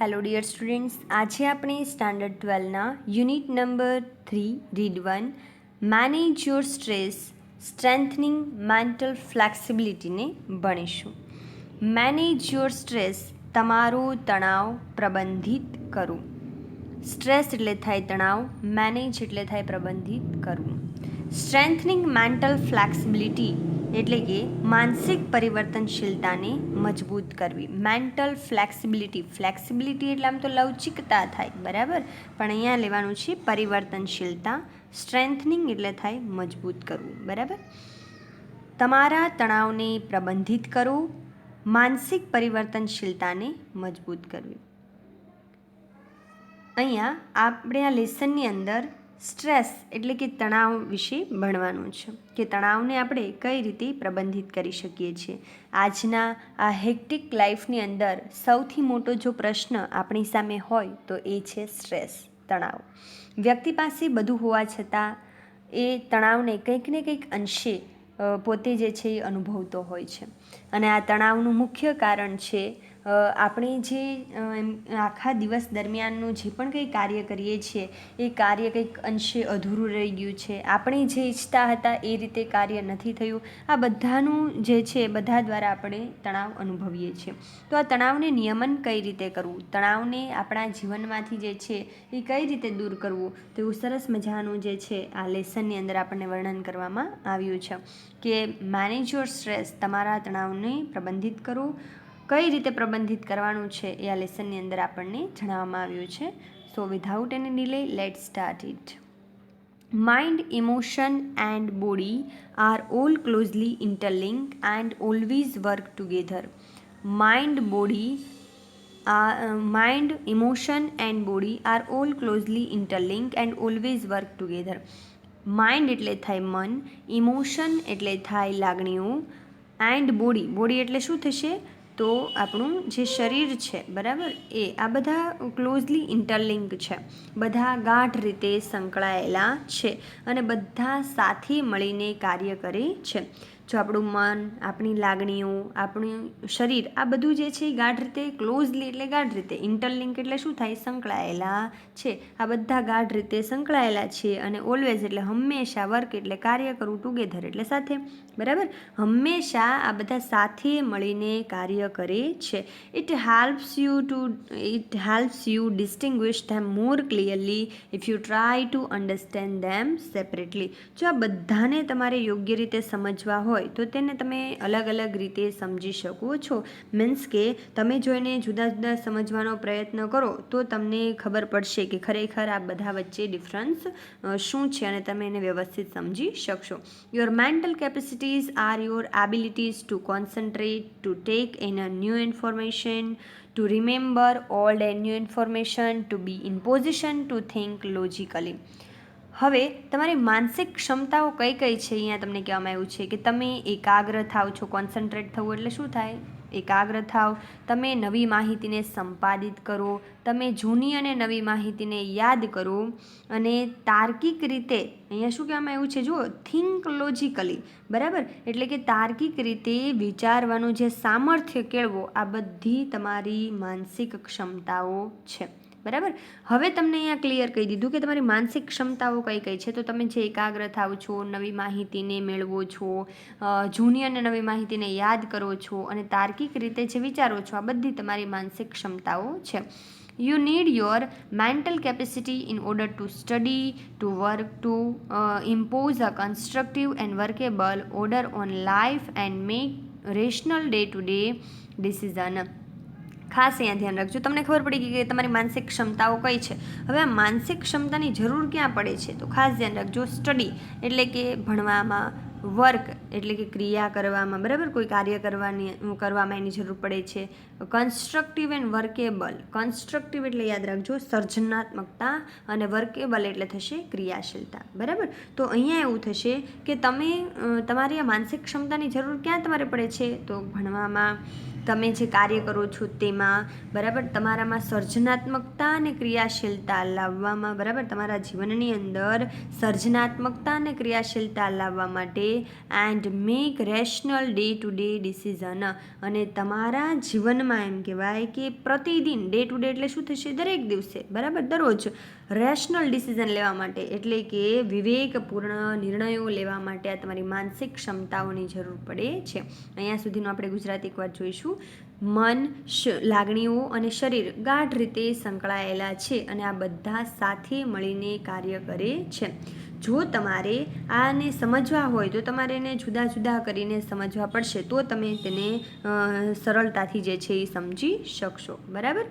Hello dear students, આજે આપણે standard 12ના unit number 3 read 1 manage your stress strengthening mental ફ્લેક્સિબિલિટીને ભણીશું. મેનેજ યોર સ્ટ્રેસ, તમારો તણાવ પ્રબંધિત કરવું. સ્ટ્રેસ એટલે થાય તણાવ, મેનેજ એટલે થાય પ્રબંધિત કરવું. સ્ટ્રેન્થનિંગ મેન્ટલ ફ્લેક્સિબિલિટી એટલે કે માનસિક પરિવર્તનશીલતાને મજબૂત કરવી. મેન્ટલ ફ્લેક્સિબિલિટી એટલે આમ તો લવચિકતા થાય, બરાબર, પણ અહીંયા લેવાનું છે પરિવર્તનશીલતા. સ્ટ્રેન્થનિંગ એટલે થાય મજબૂત કરવું, બરાબર. તમારા તણાવને પ્રબંધિત કરો, માનસિક પરિવર્તનશીલતાને મજબૂત કરવી. અહીંયા આપણે આ લેસનની અંદર સ્ટ્રેસ એટલે કે તણાવ વિશે ભણવાનું છે કે તણાવને આપણે કઈ રીતે પ્રબંધિત કરી શકીએ છીએ. આજના આ હેક્ટિક લાઈફની અંદર સૌથી મોટો જો પ્રશ્ન આપણી સામે હોય તો એ છે સ્ટ્રેસ, તણાવ. વ્યક્તિ પાસે બધું હોવા છતાં એ તણાવને કંઈક ને કંઈક અંશે પોતે જે છે એ અનુભવતો હોય છે. અને આ તણાવનું મુખ્ય કારણ છે આપણે જે આખા દિવસ દરમિયાનનું જે પણ કંઈ કાર્ય કરીએ છીએ એ કાર્ય કંઈક અંશે અધૂરું રહી ગયું છે, આપણે જે ઈચ્છતા હતા એ રીતે કાર્ય નથી થયું. આ બધાનું જે છે બધા દ્વારા આપણે તણાવ અનુભવીએ છીએ. તો આ તણાવને નિયમન કઈ રીતે કરવું, તણાવને આપણા જીવનમાંથી જે છે એ કઈ રીતે દૂર કરવું, તો એવું સરસ મજાનું જે છે આ લેસનની અંદર આપણને વર્ણન કરવામાં આવ્યું છે કે મેનેજ યોર સ્ટ્રેસ, તમારા તણાવને પ્રબંધિત કરો. કઈ રીતે પ્રબંધિત કરવાનું છે એ આ લેસનની અંદર આપણને જણાવવામાં આવ્યું છે. So without any delay, let's start it. Mind, emotion and body are all closely interlinked and always work together. Mind, emotion and body are all closely interlinked and always work together. Mind એટલે થાય મન, emotion એટલે થાય લાગણીઓ, and body એટલે શું થશે તો આપણું જે શરીર છે, બરાબર, આ બધા ક્લોઝલી ઇન્ટરલિંક છે, બધા ગાઢ રીતે સંકળાયેલા છે અને બધા સાથે મળીને કાર્ય કરે છે. જો આપણું મન, આપણી લાગણીઓ, આપણું શરીર, આ બધું જે છે એ ગાઢ રીતે, ક્લોઝલી એટલે ગાઢ રીતે, ઇન્ટરલિંક એટલે શું થાય, સંકળાયેલા છે. આ બધા ગાઢ રીતે સંકળાયેલા છે અને ઓલવેઝ એટલે હંમેશા, વર્ક એટલે કાર્ય કરવું, ટુગેધર એટલે સાથે, બરાબર, હંમેશા આ બધા સાથે મળીને કાર્ય કરે છે. It helps you distinguish them more clearly if you try to understand them separately. જો આ બધાને તમારે યોગ્ય રીતે સમજવા હોય તો તેને તમે અલગ અલગ રીતે સમજી શકો છો. મીન્સ કે તમે જો એને જુદા જુદા સમજવાનો પ્રયત્ન કરો તો તમને ખબર પડશે કે ખરેખર આ બધા વચ્ચે ડિફરન્સ શું છે અને તમે એને વ્યવસ્થિત સમજી શકશો. Your mental capacities are your abilities to concentrate, to take in a new information, to remember old and new information, to be in position to think logically. હવે તમારી માનસિક ક્ષમતાઓ કઈ કઈ છે અહીંયા તમને કહેવામાં આવ્યું છે કે તમે એકાગ્ર થાવ છો. કોન્સન્ટ્રેટ થવું એટલે શું થાય, એકાગ્ર થાવ, તમે નવી માહિતીને સંપાદિત કરો, તમે જૂની અને નવી માહિતીને યાદ કરો અને તાર્કિક રીતે, અહીંયા શું કહેવામાં આવ્યું છે, જુઓ, થિંક લોજિકલી, બરાબર, એટલે કે તાર્કિક રીતે વિચારવાનું જે સામર્થ્ય કેળવો, આ બધી તમારી માનસિક ક્ષમતાઓ છે, બરાબર. હવે તમને અહીંયા ક્લિયર કહી દીધું કે તમારી માનસિક ક્ષમતાઓ કઈ કઈ છે. તો તમે જે એકાગ્ર થાવ છો, નવી માહિતીને મેળવો છો, જૂની અને નવી માહિતીને યાદ કરો છો અને તાર્કિક રીતે જે વિચારો છો, આ બધી તમારી માનસિક ક્ષમતાઓ છે. You need your mental capacity in order to study, to work, to impose a constructive and workable order on life and make rational day-to-day decision. ખાસ અહીંયા ધ્યાન રાખજો. તમને ખબર પડી ગઈ કે તમારી માનસિક ક્ષમતાઓ કઈ છે. હવે આ માનસિક ક્ષમતાની જરૂર ક્યાં પડે છે તો ખાસ ધ્યાન રાખજો. સ્ટડી એટલે કે ભણવામાં, વર્ક એટલે કે ક્રિયા કરવામાં, બરાબર, કોઈ કાર્ય કરવામાં એની જરૂર પડે છે. કન્સ્ટ્રક્ટિવ એન્ડ વર્કેબલ, કન્સ્ટ્રક્ટિવ એટલે યાદ રાખજો સર્જનાત્મકતા અને વર્કેબલ એટલે થશે ક્રિયાશીલતા, બરાબર. તો અહીંયા એવું થશે કે તમે તમારી આ માનસિક ક્ષમતાની જરૂર ક્યાં તમારે પડે છે તો ભણવામાં, તમે જે કાર્ય કરો છો તેમાં, બરાબર, તમારામાં સર્જનાત્મકતા અને ક્રિયાશીલતા લાવવામાં, બરાબર, તમારા જીવનની અંદર સર્જનાત્મકતા અને ક્રિયાશીલતા લાવવા માટે and make rational day to day decision. અને તમારા જીવનમાં એમ કહેવાય કે પ્રતિદિન, ડે ટુ ડે એટલે શું થશે, દરેક દિવસે, બરાબર, દરરોજ રેશનલ ડિસિઝન લેવા માટે, એટલે કે વિવેકપૂર્ણ નિર્ણયો લેવા માટે આ તમારી માનસિક ક્ષમતાઓની જરૂર પડે છે. અહીંયા સુધીનું આપણે ગુજરાતી એકવાર જોઈશું. મન, લાગણીઓ અને શરીર ગાઢ રીતે સંકળાયેલા છે અને આ બધા સાથે મળીને કાર્ય કરે છે. જો તમારે આને સમજવા હોય તો તમારે એને જુદા જુદા કરીને સમજવા પડશે, તો તમે તેને સરળતાથી જે છે એ સમજી શકશો, બરાબર.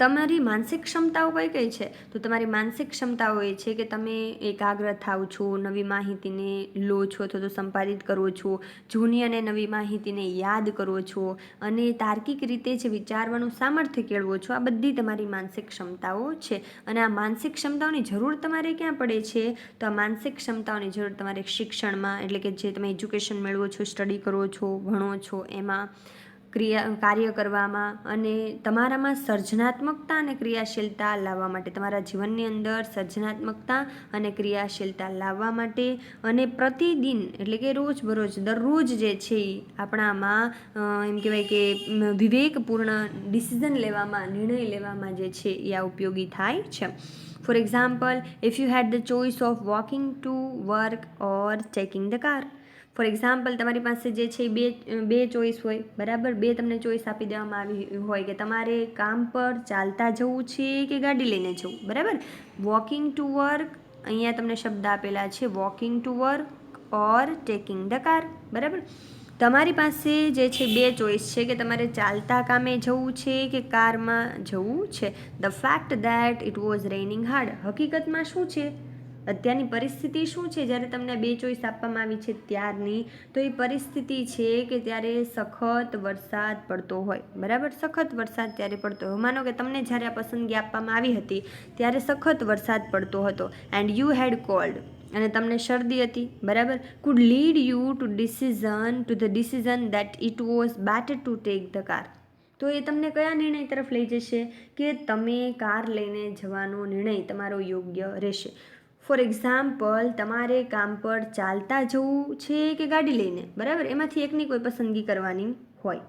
તમારી માનસિક ક્ષમતાઓ કઈ કઈ છે? તો તમારી માનસિક ક્ષમતાઓ એ છે કે તમે એકાગ્ર થાવ છો, નવી માહિતીને લો છો અથવા તો સંપાદિત કરો છો, જૂની અને નવી માહિતીને યાદ કરો છો અને તાર્કિક રીતે જે વિચારવાનું સામર્થ્ય કેળવો છો. આ બધી તમારી માનસિક ક્ષમતાઓ છે. અને આ માનસિક ક્ષમતાઓની જરૂર તમારે ક્યાં પડે છે? તો આ માનસિક ક્ષમતાઓની જરૂર તમારે શિક્ષણમાં, એટલે કે જે તમે એજ્યુકેશન મેળવો છો, સ્ટડી કરો છો, ભણો છો, એમાં કાર્ય કરવામાં, અને તમારામાં સર્જનાત્મકતા અને ક્રિયાશીલતા લાવવા માટે, તમારા જીવનની અંદર સર્જનાત્મકતા અને ક્રિયાશીલતા લાવવા માટે, અને પ્રતિદિન એટલે કે રોજબરોજ, દરરોજ જે છે એ આપણામાં એમ કહેવાય કે વિવેકપૂર્ણ ડિસિઝન લેવામાં, નિર્ણય લેવામાં જે છે એ આ ઉપયોગી થાય છે. For example, if you had the choice of walking to work or taking the car. For example, તમારી પાસે જે છે બે ચોઈસ હોય, બરાબર, બે તમને ચોઈસ આપી દેવામાં આવી હોય કે તમારે કામ પર ચાલતા જવું છે કે ગાડી લઈને જવું, બરાબર. વોકિંગ ટુ વર્ક, અહીંયા તમને શબ્દ આપેલા છે walking to work or taking the car, બરાબર. તમારી પાસે જે છે બે ચોઈસ છે કે તમારે ચાલતા કામે જવું છે કે કારમાં જવું છે. The fact that it was raining hard. હકીકતમાં શું છે, અત્યારની પરિસ્થિતિ શું છે, જ્યારે તમને બે ચોઈસ આપવામાં આવી છે ત્યારની, તો એ પરિસ્થિતિ છે કે ત્યારે સખત વરસાદ પડતો હોય, બરાબર. સખત વરસાદ ત્યારે પડતો હોય. માનો કે તમને જ્યારે આ પસંદગી આપવામાં આવી હતી ત્યારે સખત વરસાદ પડતો હતો. એન્ડ યુ હેડ કોલ્ડ, અને તમને શરદી હતી, બરાબર. Could lead you to the decision that it was better to take the car. તો એ તમને કયા નિર્ણય તરફ લઈ જશે કે તમે કાર લઈને જવાનો નિર્ણય તમારો યોગ્ય રહેશે. ફોર એક્ઝામ્પલ, તમારે કામ પર ચાલતા જવું છે કે ગાડી લઈને, બરાબર, એમાંથી એકની કોઈ પસંદગી કરવાની હોય.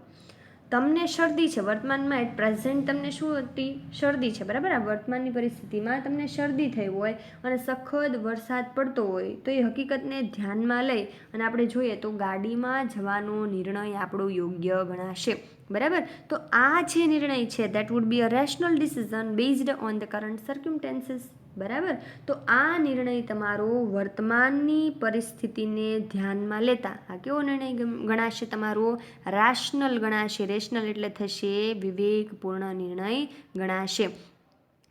તમને શરદી છે, વર્તમાનમાં એટ પ્રેઝન્ટ તમને શું હતી, શરદી છે, બરાબર. આ વર્તમાનની પરિસ્થિતિમાં તમને શરદી થઈ હોય અને સખત વરસાદ પડતો હોય, તો એ હકીકતને ધ્યાનમાં લઈ અને આપણે જોઈએ તો ગાડીમાં જવાનો નિર્ણય આપણો યોગ્ય ગણાશે, બરાબર. તો આ જે નિર્ણય છે that would be a rational decision based on the current circumstances, બરાબર. તો આ નિર્ણય તમારો વર્તમાનની પરિસ્થિતિને ધ્યાનમાં લેતા આ કેવો નિર્ણય ગણાશે, તમારો રેશનલ ગણાશે. રેશનલ એટલે થશે વિવેકપૂર્ણ નિર્ણય ગણાશે.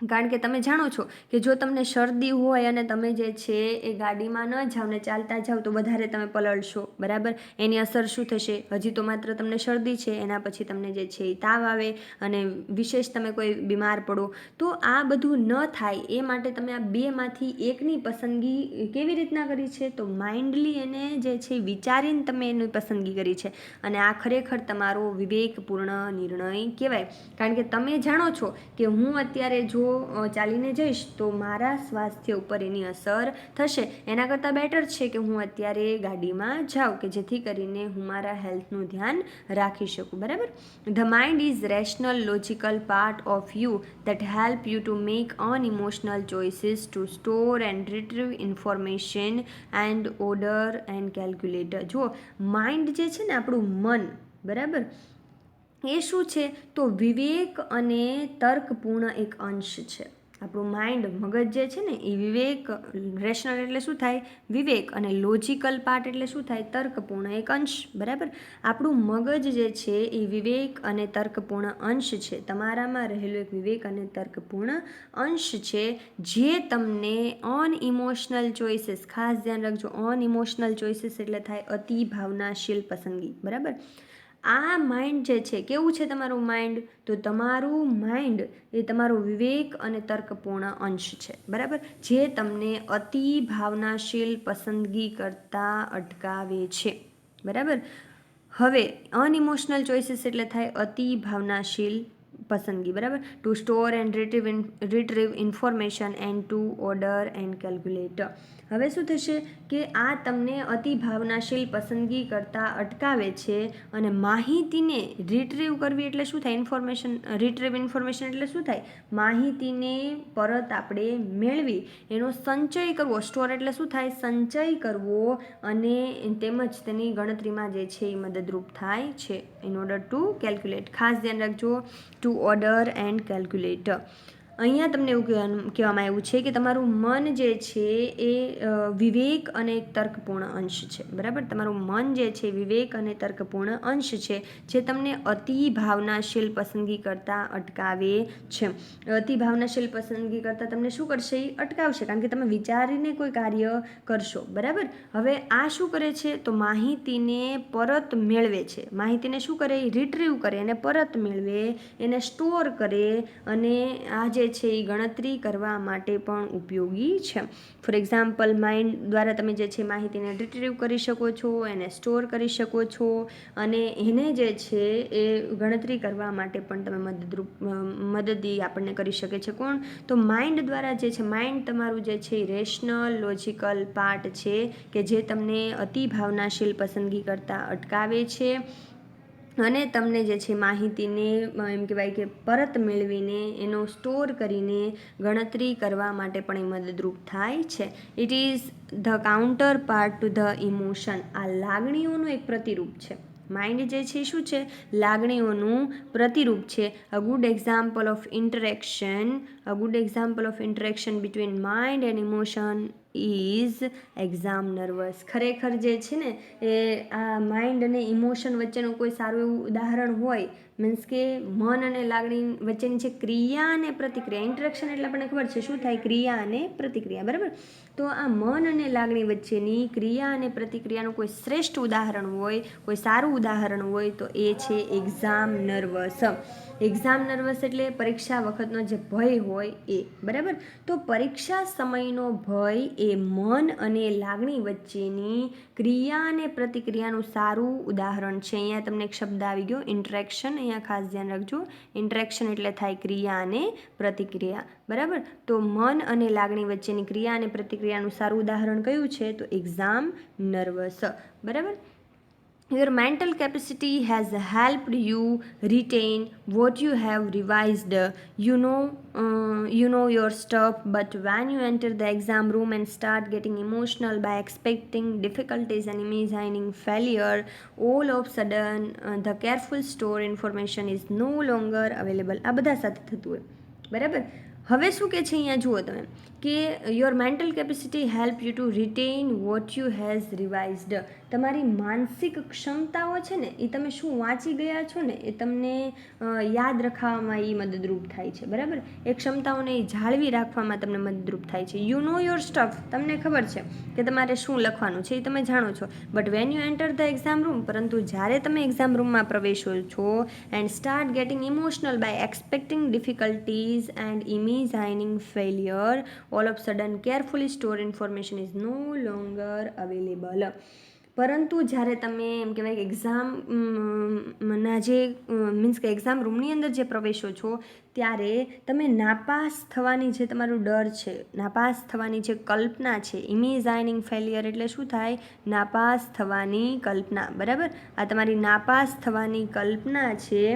કારણ કે તમે જાણો છો કે જો તમને શરદી હોય અને તમે જે છે એ ગાડીમાં ન જાઓ ને ચાલતા જાઓ તો વધારે તમે પલળશો, બરાબર. એની અસર શું થશે, હજી તો માત્ર તમને શરદી છે, એના પછી તમને જે છે એ તાવ આવે અને વિશેષ તમે કોઈ બીમાર પડો. તો આ બધું ન થાય એ માટે તમે આ બેમાંથી એકની પસંદગી કેવી રીતના કરી છે, તો માઇન્ડલી એને જે છે વિચારીને તમે એની પસંદગી કરી છે. અને આ ખરેખર તમારો વિવેકપૂર્ણ નિર્ણય કહેવાય. કારણ કે તમે જાણો છો કે હું અત્યારે જો ચાલીને જઈશ તો મારા સ્વાસ્થ્ય ઉપર એની અસર થશે, એના કરતાં બેટર છે કે હું અત્યારે ગાડીમાં જાઉં કે જેથી કરીને હું મારા હેલ્થનું ધ્યાન રાખી શકું, બરાબર. The mind is rational logical part of you that help you to make unemotional choices, to store and retrieve information and order and calculate. જો માઇન્ડ જે છે ને આપણું મન, બરાબર, એ શું છે, તો વિવેક અને તર્કપૂર્ણ એક અંશ છે. આપણું માઇન્ડ, મગજ જે છે ને એ વિવેક, રેશનલ એટલે શું થાય, વિવેક, અને લોજિકલ પાર્ટ એટલે શું થાય, તર્કપૂર્ણ એક અંશ, બરાબર. આપણું મગજ જે છે એ વિવેક અને તર્કપૂર્ણ અંશ છે. તમારામાં રહેલો એક વિવેક અને તર્કપૂર્ણ અંશ છે જે તમને અનઇમોશનલ ચોઇસીસ, ખાસ ધ્યાન રાખજો, અનઇમોશનલ ચોઇસીસ એટલે થાય અતિ ભાવનાશીલ પસંદગી, બરાબર. આ માઇન્ડ જે છે કેવું છે તમારું માઇન્ડ, તો તમારું માઇન્ડ એ તમારો વિવેક અને તર્કપૂર્ણ અંશ છે, બરાબર, જે તમને અતિ ભાવનાશીલ પસંદગી કરતાં અટકાવે છે, બરાબર. હવે અનઇમોશનલ ચોઇસીસ એટલે થાય અતિ ભાવનાશીલ પસંદગી, બરાબર. To store and retrieve information and to order and calculate. હવે શું થશે કે આ તમને અતિ ભાવનાશીલ પસંદગી કરતાં અટકાવે છે અને માહિતીને રિટ્રીવ કરવી એટલે શું થાય, રિટ્રીવ ઇન્ફોર્મેશન એટલે શું થાય, માહિતીને પરત આપણે મેળવી એનો સંચય કરવો. સ્ટોર એટલે શું થાય, સંચય કરવો, અને તેમજ તેની ગણતરીમાં જે છે એ મદદરૂપ થાય છે. ઇન ઓર્ડર ટુ કેલ્ક્યુલેટ, ખાસ ધ્યાન રાખજો, ટુ ઓર્ડર એન્ડ કેલ્ક્યુલેટ. અહીંયા તમને એવું કહેવામાં આવ્યું છે કે તમારું મન જે છે એ વિવેક અને એક તર્કપૂર્ણ અંશ છે, બરાબર. તમારું મન જે છે વિવેક અને તર્કપૂર્ણ અંશ છે જે તમને અતિ ભાવનાશીલ પસંદગી કરતાં અટકાવે છે. અતિ ભાવનાશીલ પસંદગી કરતાં તમને શું કરશે, એ અટકાવશે, કારણ કે તમે વિચારીને કોઈ કાર્ય કરશો, બરાબર. હવે આ શું કરે છે, તો માહિતીને પરત મેળવે છે. માહિતીને શું કરે, રિટ્રીવ કરે, એને પરત મેળવે, એને સ્ટોર કરે, અને આ જે છે એ ગણતરી કરવા માટે પણ ઉપયોગી છે. ફોર એક્ઝામ્પલ, માઇન્ડ દ્વારા તમે જે છે માહિતીને રિટ્રીવ કરી શકો છો, એને સ્ટોર કરી શકો છો, અને એને જે છે એ ગણતરી કરવા માટે પણ તમે મદદ આપણને કરી શકે છે. કોણ, તો માઇન્ડ દ્વારા જે છે. માઇન્ડ તમારું જે છે એ રેશનલ લોજિકલ પાર્ટ છે કે જે તમને અતિ ભાવનાશીલ પસંદગી કરતાં અટકાવે છે અને તમને જે છે માહિતીને એમ કહેવાય કે પરત મેળવીને એનો સ્ટોર કરીને ગણતરી કરવા માટે પણ એ મદદરૂપ થાય છે. It is the counter part to the emotion. આ લાગણીઓનું એક પ્રતિરૂપ છે. માઇન્ડ જે છે શું છે, લાગણીઓનું પ્રતિરૂપ છે. A good example of interaction between mind and emotion is exam nervous. ખરેખર જે છે ને એ આ માઇન્ડ અને ઇમોશન વચ્ચેનું કોઈ સારું એવું ઉદાહરણ હોય, મીન્સ કે મન અને લાગણી વચ્ચેની છે ક્રિયા અને પ્રતિક્રિયા. ઇન્ટરેક્શન એટલે આપણને ખબર છે શું થાય, ક્રિયા અને પ્રતિક્રિયા, બરાબર. તો આ મન અને લાગણી વચ્ચેની ક્રિયા અને પ્રતિક્રિયાનું કોઈ શ્રેષ્ઠ ઉદાહરણ હોય, કોઈ સારું ઉદાહરણ હોય તો એ છે એક્ઝામ નર્વસ. એક્ઝામ નર્વસ એટલે પરીક્ષા વખતનો જે ભય હોય એ, બરાબર. તો પરીક્ષા સમયનો ભય એ મન અને લાગણી વચ્ચેની ક્રિયા અને પ્રતિક્રિયાનું સારું ઉદાહરણ છે. અહીંયા તમને એક શબ્દ આવી ગયો, ઇન્ટરેક્શન. અહીંયા ખાસ ધ્યાન રાખજો, ઇન્ટરેક્શન એટલે થાય ક્રિયા અને પ્રતિક્રિયા, બરાબર. તો મન અને લાગણી વચ્ચેની ક્રિયા અને પ્રતિક્રિયાનું સારું ઉદાહરણ કયું છે, તો એક્ઝામ નર્વસ, બરાબર. Your mental capacity has helped you retain what you have revised. You know your stuff, but when you enter the exam room and start getting emotional by expecting difficulties and imagining failure, all of a sudden the careful stored information is no longer available. આ બધા સાથે થતું હોય, બરાબર. હવે શું કે છે અહીંયા જુઓ તમે કે your mental capacity help you to retain what you has revised. તમારી માનસિક ક્ષમતાઓ છે ને એ તમે શું વાંચી ગયા છો ને એ તમને યાદ રખાવવામાં એ મદદરૂપ થાય છે, બરાબર. એ ક્ષમતાઓને એ જાળવી રાખવામાં તમને મદદરૂપ થાય છે. યુ નો યોર સ્ટફ, તમને ખબર છે કે તમારે શું લખવાનું છે એ તમે જાણો છો. But when you enter the exam room, પરંતુ જ્યારે તમે એક્ઝામ રૂમમાં પ્રવેશો છો and start getting emotional by expecting difficulties and imagining failure, all of a sudden carefully stored information is no longer available. પરંતુ જ્યારે તમે એમ કહેવાય કે એક્ઝામના જે મીન્સ કે એક્ઝામ રૂમની અંદર જે પ્રવેશો છો ત્યારે તમે નાપાસ થવાની જે તમારું ડર છે, નાપાસ થવાની જે કલ્પના છે, ઇમેજાઇનિંગ ફેલિયર એટલે શું થાય, નાપાસ થવાની કલ્પના, બરાબર. આ તમારી નાપાસ થવાની કલ્પના છે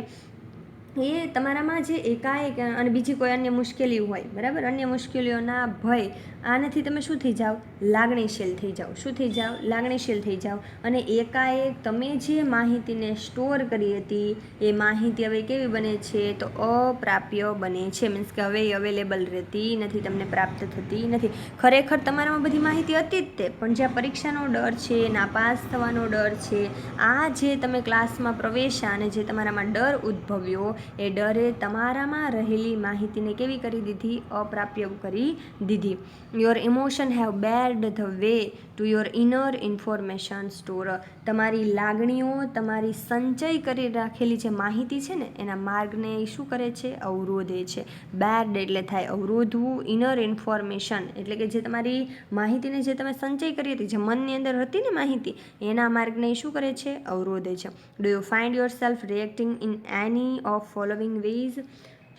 એ તમારામાં જે એકાએક અને બીજી કોઈ અન્ય મુશ્કેલી હોય, બરાબર, અન્ય મુશ્કેલીઓના ભય, આનાથી તમે શું થઈ જાઓ, લાગણીશીલ થઈ જાઓ. શું થઈ જાઓ, લાગણીશીલ થઈ જાઓ. અને એકાએક તમે જે માહિતીને સ્ટોર કરી હતી એ માહિતી હવે કેવી બને છે, તો અપ્રાપ્ય બને છે. મીન્સ કે હવે અવેલેબલ રહેતી નથી, તમને પ્રાપ્ત થતી નથી. ખરેખર તમારામાં બધી માહિતી હતી જ તે, પણ જ્યાં પરીક્ષાનો ડર છે, નાપાસ થવાનો ડર છે, આ જે તમે ક્લાસમાં પ્રવેશ્યા અને જે તમારામાં ડર ઉદ્ભવ્યો એ ડરે તમારામાં રહેલી માહિતીને કેવી કરી દીધી? અપ્રાપ્ય કરી દીધી. Your emotion have barred the way to your inner information store. તમારી લાગણીઓ તમારી સંચય કરી રાખેલી જે માહિતી છે ને એના માર્ગને શું કરે છે? અવરોધે છે. બેર્ડ એટલે થાય અવરોધવું, ઇનર ઇન્ફોર્મેશન એટલે કે જે તમારી માહિતીને જે તમે સંચય કરી હતી, જે મનની અંદર હતી ને માહિતી, એના માર્ગને શું કરે છે? અવરોધે છે. Do you find yourself reacting in any of following ways?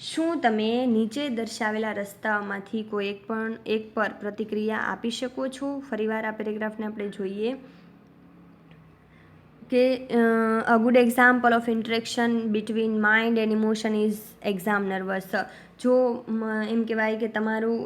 શું તમે નીચે દર્શાવેલા રસ્તાઓમાંથી કોઈ એક પર પ્રતિક્રિયા આપી શકો છો? ફરીવાર આ પેરેગ્રાફને આપણે જોઈએ કે a good example of interaction between mind and emotion is exam nervous. જો એમ કહેવાય કે તમારું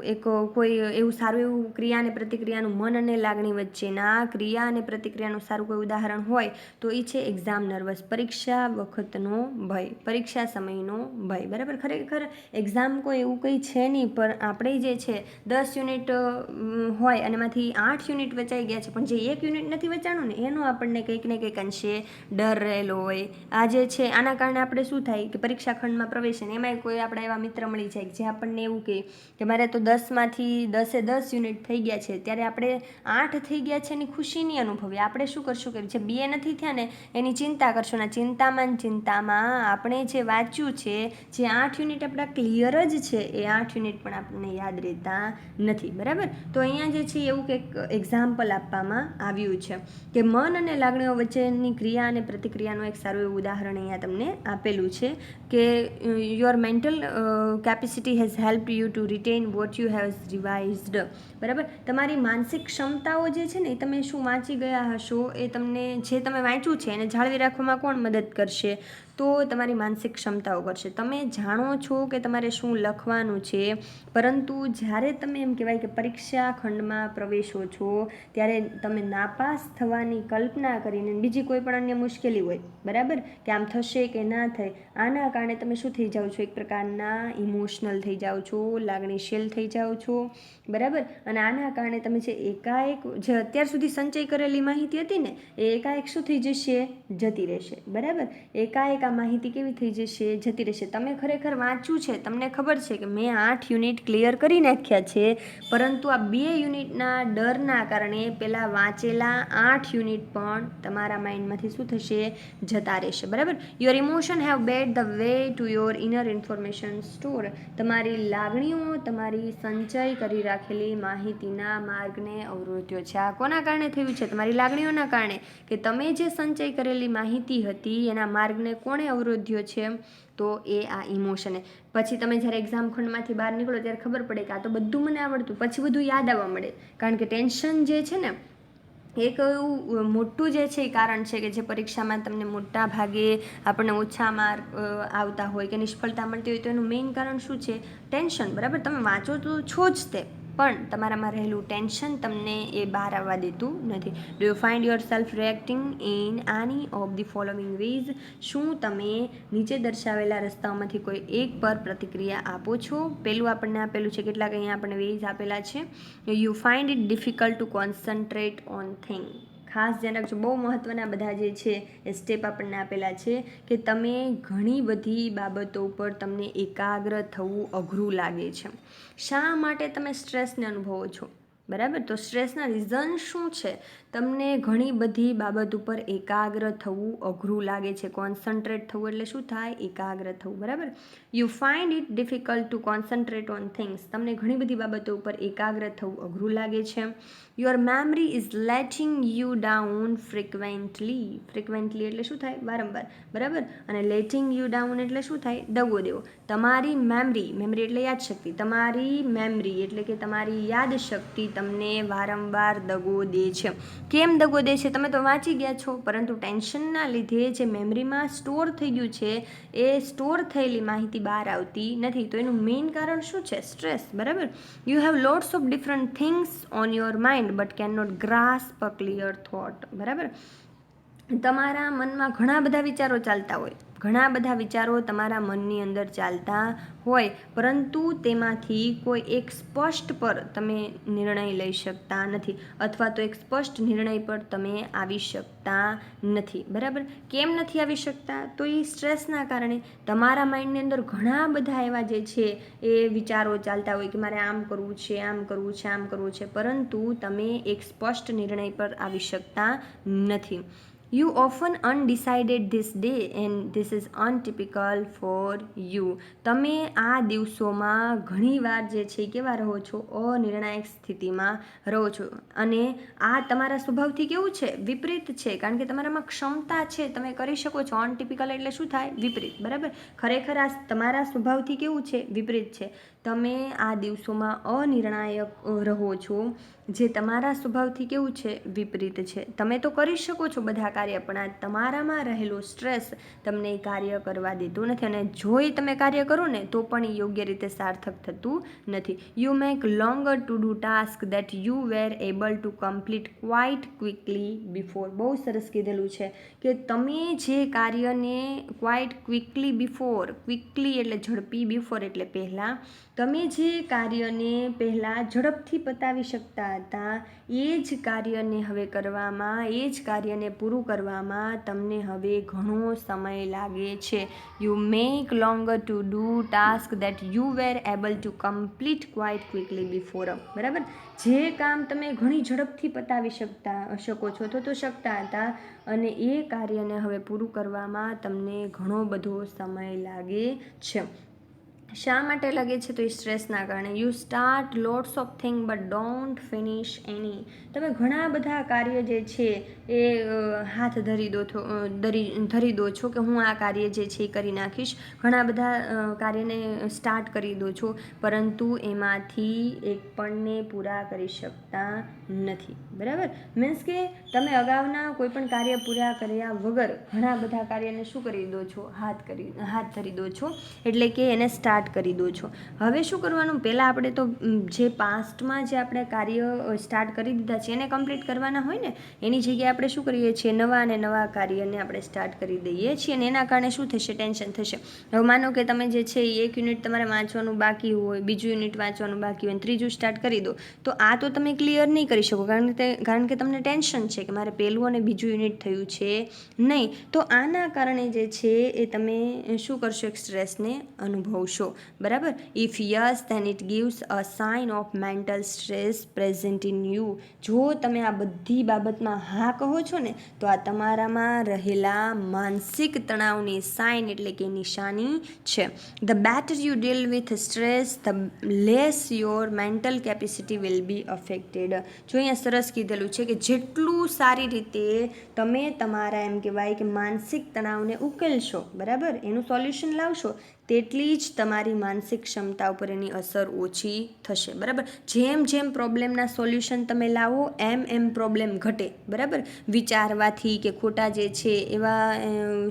કોઈ એવું સારું એવું ક્રિયા અને પ્રતિક્રિયાનું મન અને લાગણી વચ્ચેના ક્રિયા અને પ્રતિક્રિયાનું સારું કોઈ ઉદાહરણ હોય તો એ છે એક્ઝામ નર્વસ, પરીક્ષા વખતનો ભય, પરીક્ષા સમયનો ભય. બરાબર, ખરેખર એક્ઝામ કોઈ એવું કંઈ છે નહીં, પણ આપણે જે છે 10 યુનિટ હોય અને એમાંથી 8 યુનિટ વચાઈ ગયા છે, પણ જે 1 યુનિટ નથી વચાણું ને એનો આપણને કંઈક ને કંઈક અંશે ડર રહેલો હોય. આ જે છે આના કારણે આપણે શું થાય કે પરીક્ષા ખંડમાં પ્રવેશે ને એમાંય કોઈ આપણા એવા મિત્ર મળી જાય જે આપણને એવું કહે કે મારે તો 10માંથી 10 યુનિટ થઈ ગયા છે, ત્યારે આપણે 8 થઈ ગયા છે એની ખુશી નહીં અનુભવીએ. આપણે શું કરશું કે જે 2 નથી થયા ને એની ચિંતા કરશું, ને ચિંતામાં આપણે જે વાંચ્યું છે, જે 8 યુનિટ આપણા ક્લિયર જ છે, એ 8 યુનિટ પણ આપણને યાદ રહેતા નથી. બરાબર, તો અહીંયા જે છે એવું કંઈક એક્ઝામ્પલ આપવામાં આવ્યું છે કે મન અને લાગણીઓ વચ્ચેની ક્રિયા અને પ્રતિક્રિયાનું એક સારું એવું ઉદાહરણ અહીંયા તમને આપેલું છે કે your mental capacity has help you to retain what you have revised. બરાબર, તમારી માનસિક ક્ષમતાઓ જે છે ને એ તમે શું વાંચી ગયા હશો, એ તમને જે તમે વાંચ્યું છે એને જાળવી રાખવામાં કોણ મદદ કરશે? તો તમારી માનસિક ક્ષમતાઓ કરશે. તમે જાણો છો કે તમારે શું લખવાનું છે, પરંતુ જ્યારે તમે એમ કહેવાય કે પરીક્ષા ખંડમાં પ્રવેશો છો ત્યારે તમે નાપાસ થવાની કલ્પના કરીને બીજી કોઈ પણ અન્ય મુશ્કેલી હોય, બરાબર, કે આમ થશે કે ના થાય, આના કારણે તમે શું થઈ જાઓ છો? એક પ્રકારના ઇમોશનલ થઈ જાઓ છો, લાગણીશીલ થઈ જાઓ છો. બરાબર, અને આના કારણે તમે જે એકાએક જે અત્યાર સુધી સંચય કરેલી માહિતી હતી ને એ એકાએક શું થઈ જશે? જતી રહેશે. બરાબર, એકાએક આ માહિતી કેવી થઈ જશે? જતી રહેશે. તમે ખરેખર વાંચ્યું છે, તમને ખબર છે કે મેં 8 યુનિટ ક્લિયર કરી નાખ્યા છે, પરંતુ આ 2 યુનિટના ડરના કારણે પેલા વાંચેલા 8 યુનિટ પણ તમારા માઇન્ડમાંથી શું થશે? જતા રહેશે. બરાબર, your emotion have barred the way to your inner information store. તમારી લાગણીઓ તમારી સંચય કરી રાખેલી માહિતીના માર્ગને અવરોધ્યો છે. આ કોના કારણે થયું છે? તમારી લાગણીઓના કારણે, કે તમે જે સંચય કરેલી માહિતી હતી એના માર્ગને કોણે અવરોધ્યો છે? તો એ આ ઇમોશને. પછી તમે જ્યારે એક્ઝામ ખંડમાંથી બહાર નીકળો ત્યારે ખબર પડે કે આ તો બધું મને આવડતું, પછી બધું યાદ આવવા મળે, કારણ કે ટેન્શન જે છે ને એક એવું મોટું જે છે એ કારણ છે કે જે પરીક્ષામાં તમને મોટા ભાગે આપણને ઓછા માર્ક આવતા હોય કે નિષ્ફળતા મળતી હોય તો એનું મેઇન કારણ શું છે? ટેન્શન. બરાબર, તમે વાંચો તો છો જ તે, પણ તમારામાં રહેલું ટેન્શન તમને એ બહાર આવવા દેતું નથી. Do you find yourself reacting in any of the following ways? શું તમે નીચે દર્શાવેલા રસ્તાઓમાંથી કોઈ એક પર પ્રતિક્રિયા આપો છો? પહેલું આપણને આપેલું છે, કેટલાક અહીંયા આપણને વેઝ આપેલા છે. You find it difficult to concentrate on thing. ખાસ ધ્યાન રાખજો, બહુ મહત્ત્વના બધા જે છે એ સ્ટેપ આપણને આપેલા છે કે તમે ઘણી બધી બાબતો ઉપર તમને એકાગ્ર થવું અઘરું લાગે છે. શા માટે તમે સ્ટ્રેસને અનુભવો છો? બરાબર, તો સ્ટ્રેસના રીઝન શું છે? તમને ઘણી બધી બાબત ઉપર એકાગ્ર થવું અઘરું લાગે છે. કોન્સન્ટ્રેટ થવું એટલે શું થાય? એકાગ્ર થવું. બરાબર, you find it difficult to concentrate on things. તમને ઘણી બધી બાબતો ઉપર એકાગ્ર થવું અઘરું લાગે છે. Your memory is letting you down frequently. Frequently એટલે શું થાય? વારંવાર. બરાબર, અને લેટિંગ યુ ડાઉન એટલે શું થાય? દગો દેવો. તમારી મેમરી એટલે યાદશક્તિ, તમારી મેમરી એટલે કે તમારી યાદશક્તિ તમને વારંવાર દગો દે છે. કેમ દગો દે છે? તમે તો વાંચી ગયા છો, પરંતુ ટેન્શનના લીધે જે મેમરીમાં સ્ટોર થઈ ગયું છે એ સ્ટોર થયેલી માહિતી બહાર આવતી નથી. તો એનું મેઇન કારણ શું છે? સ્ટ્રેસ. બરાબર, you have lots of different things on your mind but can not grasp a clear thought. બરાબર, તમારા મનમાં ઘણા બધા વિચારો ચાલતા હોય, ઘણા બધા વિચારો તમારા મનની અંદર ચાલતા હોય, પરંતુ તેમાંથી કોઈ એક સ્પષ્ટ પર તમે નિર્ણય લઈ શકતા નથી, અથવા તો એક સ્પષ્ટ નિર્ણય પર તમે આવી શકતા નથી. બરાબર? કેમ નથી આવી શકતા? તો એ સ્ટ્રેસના કારણે તમારા માઇન્ડની અંદર ઘણા બધા એવા જે છે એ વિચારો ચાલતા હોય કે મારે આમ કરવું છે, આમ કરવું છે, આમ કરવું છે, પરંતુ તમે એક સ્પષ્ટ નિર્ણય પર આવી શકતા નથી. You often undecided this day and this is untypical for you. તમે આ દિવસોમાં ઘણીવાર જે છે કેવા રહો છો? અનિર્ણાયક સ્થિતિમાં રહો છો. અને આ તમારા સ્વભાવથી કેવું છે? વિપરીત છે. કારણ કે તમારામાં ક્ષમતા છે, તમે કરી શકો છો. અનટિપિકલ એટલે શું થાય? વિપરીત. બરાબર? ખરેખર આ તમારા સ્વભાવથી કેવું છે? વિપરીત છે. તમે આ દિવસોમાં અનિર્ણાયક રહો છો, જે તમારા સ્વભાવથી કેવું છે? વિપરીત છે. તમે તો કરી શકો છો બધા કાર્ય, પણ આ તમારામાં રહેલો સ્ટ્રેસ તમને કાર્ય કરવા દેતો નથી, અને જોઈ તમે કાર્ય કરો ને તો પણ એ યોગ્ય રીતે સાર્થક થતું નથી. You make longer to do task that you were able to complete quite quickly before. બહુ સરસ કીધેલું છે કે તમે જે કાર્યને ક્વાઇટ ક્વિકલી બિફોર, ક્વિકલી એટલે ઝડપી, બિફોર એટલે પહેલાં, તમે જે કાર્યને પહેલાં ઝડપથી પતાવી શકતા હતા, એ જ કાર્યને હવે કરવામાં, એ જ કાર્યને પૂરું કરવામાં તમને હવે ઘણો સમય લાગે છે. You make longer to do task that you were able to complete quite quickly before. બરાબર? જે કામ તમે ઘણી ઝડપથી પતાવી શકો છો તો શકતા હતા, અને એ કાર્યને હવે પૂરું કરવામાં તમને ઘણો બધો સમય લાગે છે. શા માટે લાગે છે? તો એ સ્ટ્રેસના કારણે. You start lots of thing but don't finish any. તમે ઘણા બધા કાર્ય જે છે એ હાથ ધરી દો છો કે હું આ કાર્ય જે છે એ કરી નાખીશ. ઘણા બધા કાર્યને સ્ટાર્ટ કરી દો છો, પરંતુ એમાંથી એક પણને પૂરા કરી શકતા નથી. બરાબર? મીન્સ કે તમે અગાઉના કોઈ પણ કાર્ય પૂરા કર્યા વગર ઘણા બધા કાર્યને શું કરી દો છો? હાથ ધરી દો છો, એટલે કે એને સ્ટાર્ટ કરી દો છો. હવે શું કરવાનું? પહેલાં આપણે તો જે પાસ્ટમાં જે આપણે કાર્ય સ્ટાર્ટ કરી દીધા છે એને કમ્પ્લીટ કરવાના હોય ને, એની જગ્યાએ આપણે શું કરીએ છીએ? નવા અને નવા કાર્યને આપણે સ્ટાર્ટ કરી દઈએ છીએ, અને એના કારણે શું થશે? ટેન્શન થશે. હવે માનો કે તમે જે છે એ એક યુનિટ તમારે વાંચવાનું બાકી હોય, બીજું યુનિટ વાંચવાનું બાકી હોય, ત્રીજું સ્ટાર્ટ કરી દો, તો આ તો તમે ક્લિયર નહીં કરી શકો, કારણ કે તમને ટેન્શન છે કે મારે પહેલું અને બીજું યુનિટ થયું છે નહીં. તો આના કારણે જે છે એ તમે શું કરશો? એક સ્ટ્રેસને અનુભવશો. બરાબર? If yes then it gives a sign of mental stress present in you. જો તમે આ બધી બાબતમાં હા કહો છો ને, તો આ તમારામાં રહેલા માનસિક તણાવની સાઇન એટલે કે નિશાની છે. The better you deal with stress the less your mental capacity will be affected. જો અહીંયા સરસ કીધેલું છે કે જેટલું સારી રીતે તમે તમારા એમ કહેવાય કે માનસિક તણાવને ઉકેલશો, બરાબર, એનું સોલ્યુશન લાવશો, તેટલી જ તમારી માનસિક ક્ષમતા ઉપર એની અસર ઓછી થશે. બરાબર? જેમ જેમ પ્રોબ્લેમના સોલ્યુશન તમે લાવો એમ પ્રોબ્લેમ ઘટે. બરાબર? વિચારવાથી કે ખોટા જે છે એવા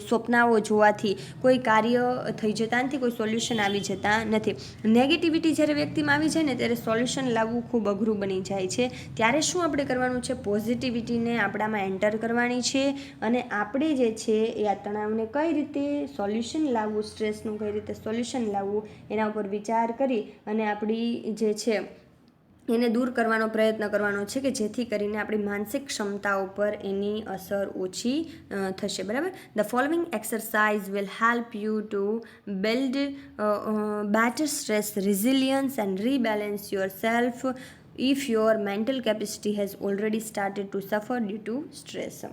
સ્વપ્નાઓ જોવાથી કોઈ કાર્ય થઈ જતા નથી, કોઈ સોલ્યુશન આવી જતા નથી. નેગેટિવિટી જ્યારે વ્યક્તિમાં આવી જાય ને, ત્યારે સોલ્યુશન લાવવું ખૂબ અઘરું બની જાય છે. ત્યારે શું આપણે કરવાનું છે? પોઝિટિવિટીને આપણામાં એન્ટર કરવાની છે, અને આપણે જે છે એ આ તણાવને કઈ રીતે સોલ્યુશન લાવવું, સ્ટ્રેસનું કઈ રીતે સોલ્યુશન લાવવું, એના ઉપર વિચાર કરી અને આપણી જે છે એને દૂર કરવાનો પ્રયત્ન કરવાનો છે, કે જેથી કરીને આપણી માનસિક ક્ષમતા ઉપર એની અસર ઓછી થશે. બરાબર? The following exercise will help you to build better stress resilience and rebalance yourself if your mental capacity has already started to suffer due to stress.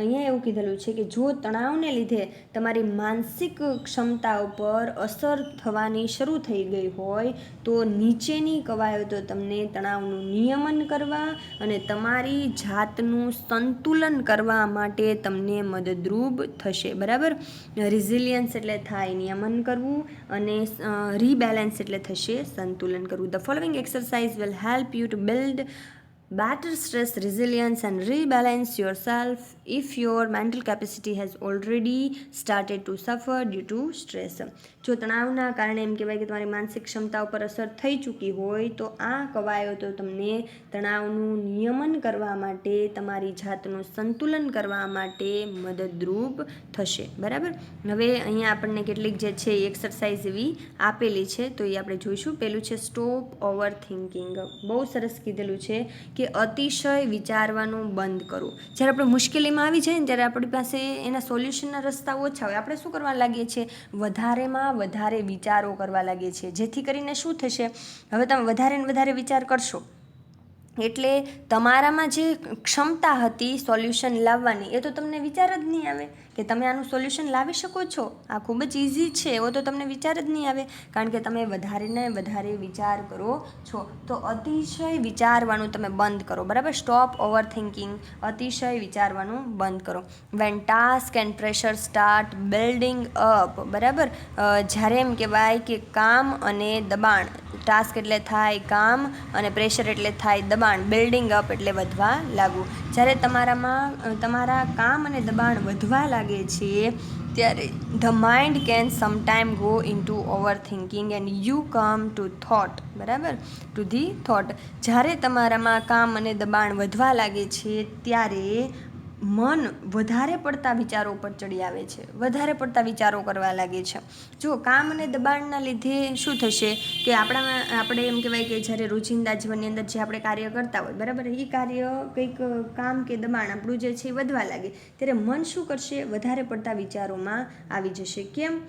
અહીંયા એવું કીધેલું છે કે જો તણાવને લીધે તમારી માનસિક ક્ષમતા ઉપર અસર થવાની શરૂ થઈ ગઈ હોય, તો નીચેની કવાયતો તમને તણાવનું નિયમન કરવા અને તમારી જાતનું સંતુલન કરવા માટે તમને મદદરૂપ થશે. બરાબર? રિઝિલિયન્સ એટલે થાય નિયમન કરવું, અને રીબેલેન્સ એટલે થશે સંતુલન કરવું. The following exercise will help you to build better stress resilience and rebalance yourself if your mental capacity has already started to suffer due to stress. જો તણાવના કારણે એમ કહેવાય કે તમારી માનસિક ક્ષમતા ઉપર અસર થઈ ચૂકી હોય તો આ કવાયતો તમને તણાવનું નિયમન કરવા માટે, તમારી જાતનું સંતુલન કરવા માટે મદદરૂપ થશે. બરાબર. હવે અહીંયા આપણને કેટલીક જે છે એક્સરસાઇઝ એવી આપેલી છે તો એ આપણે જોઈશું. પહેલું છે સ્ટોપ ઓવર થિંકિંગ. બહુ સરસ કીધેલું છે કે અતિશય વિચારવાનું બંધ કરો. જ્યારે આપણે મુશ્કેલીમાં આવી જાય ને ત્યારે આપણી પાસે એના સોલ્યુશનના રસ્તા ઓછા હોય, આપણે શું કરવા લાગીએ છીએ? વધારેમાં વધારે વિચારો કરવા લાગીએ છીએ. જેથી કરીને શું થશે? હવે તમે વધારે ને વધારે વિચાર કરશો એટલે તમારામાં જે ક્ષમતા હતી સોલ્યુશન લાવવાની એ તો તમને વિચાર જ નહીં આવે કે તમે આનું સોલ્યુશન લાવી શકો છો, આ ખૂબ જ ઇઝી છે, એવો તો તમને વિચાર જ નહીં આવે, કારણ કે તમે વધારે ને વધારે વિચાર કરો છો. તો અતિશય વિચારવાનું તમે બંધ કરો. બરાબર. Stop overthinking. અતિશય વિચારવાનું બંધ કરો. When task and pressure start building up. બરાબર. જ્યારે એમ કહેવાય કે કામ અને દબાણ, ટાસ્ક એટલે થાય કામ અને પ્રેશર એટલે થાય દબાણ, બિલ્ડિંગ અપ એટલે વધવા લાગવું. જ્યારે તમારા કામ અને દબાણ વધવા લાગે છે ત્યારે the mind can sometime go into over thinking and you come to thought. બરાબર. To the thought. જ્યારે તમારામાં કામ અને દબાણ વધવા લાગે છે ત્યારે મન વધારે પડતા વિચારો પર ચડી આવે છે, વધારે પડતા વિચારો કરવા લાગે છે. જો કામ અને દબાણના લીધે શું થશે કે આપણે એમ કહેવાય કે જ્યારે રોજિંદા જીવનની અંદર જે આપણે કાર્ય કરતા હોય, બરાબર, એ કાર્ય કંઈક કામ કે દબાણ આપણું જે છે એ વધવા લાગે ત્યારે મન શું કરશે? વધારે પડતા વિચારોમાં આવી જશે. કેમ?